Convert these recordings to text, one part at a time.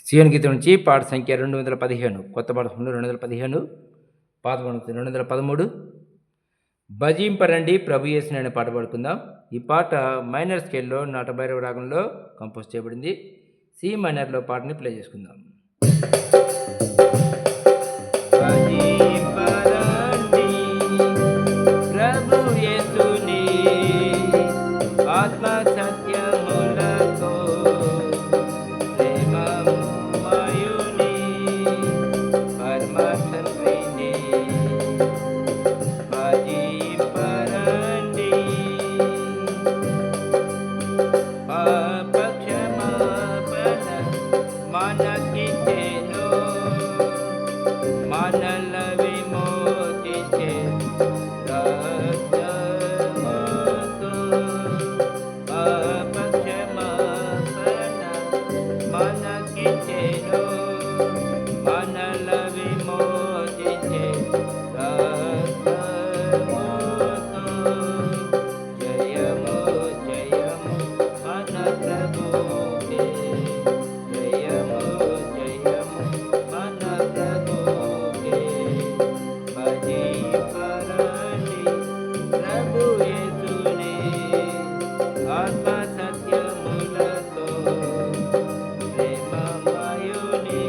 శివుని గీతం నుంచి పాట సంఖ్య 215, కొత్త పాట 215, పాత పాట 213. భజింపరండి ప్రభు యేసుని అనే పాట పాడుకుందాం. ఈ పాట మైనర్ స్కేల్లో నాటభైరవ రాగంలో కంపోజ్ చేయబడింది. సి మైనర్లో పాటని ప్లే చేసుకుందాం. భజింపరండి ప్రభు యేసుని ఆత్మ సత్యములతో ప్రేమమయుని పరమ తండ్రిని భజింపరండి. పాపక్షమాపణ మనకిచ్చెను, మనల విమోచించే రక్తముతో. పాపక్షమాపణ మనకిచ్చెను, మనల విమోచించే రక్తముతో. జయము జయము మన ప్రభుకే, జయము జయము మన ప్రభుకే. భజింపరండి ప్రభు యేసుని ఆత్మ సత్యములతో ప్రేమమయుని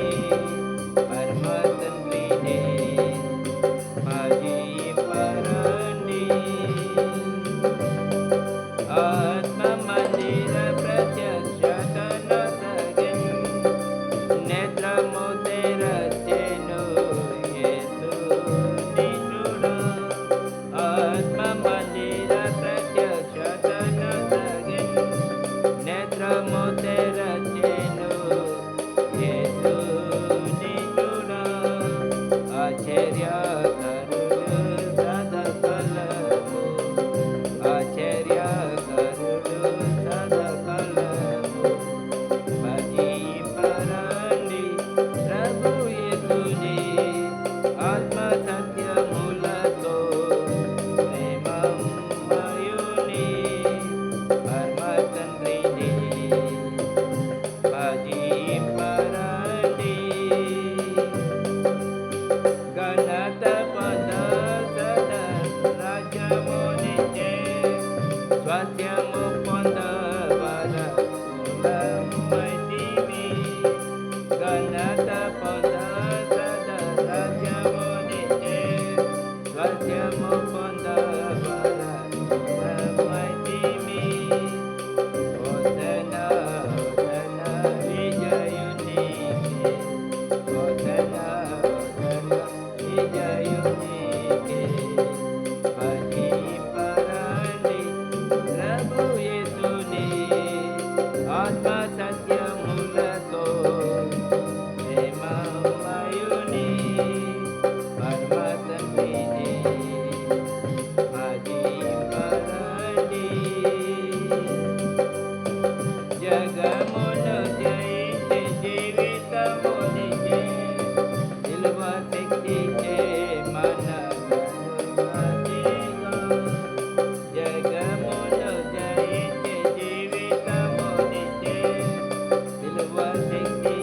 పరమ తండ్రిని భజింపరండి. ఆత్మ మందిర ప్రత్యక్షతనొసగెన్, నేత్రము తెరచెను యేసుని చూడ. ఆత్మ మందిర ప్రత్యక్షతనొసగెన్, నేత్రము తెరచెను యేసుని చూడ. ఆశ్చర్యకరుడు సదకలము, ఆశ్చర్యకరుడు సదకలము. భజింపరండి ప్రభు యేసుని ఆత్మ సత్యములతో ప్రేమమయుని పరమ తండ్రిని భజింపరండి. ఘనత పదసద రాజ్యమునిచ్చే, స్వాస్థ్యము పొందవలకులమైతిమి. ఘనత పదసద రాజ్యమునిచ్చే, స్వాస్థ్యము పొందవలకులమైతిమి. హోసన్న హోసన్న విజయునికే, హోసన్న హోసన్న విజయునికే. భజింపరండి ప్రభు యేసుని ఆత్మ సత్యములతో ప్రేమమయుని పరమ తండ్రిని భజింపరండి. జగమును జయించే జీవితమునిచ్చే, నిలువ శక్తిచే మన గనుమతిగా. జగమును జయించే జీవితమునిచ్చే, నిలువ శక్తి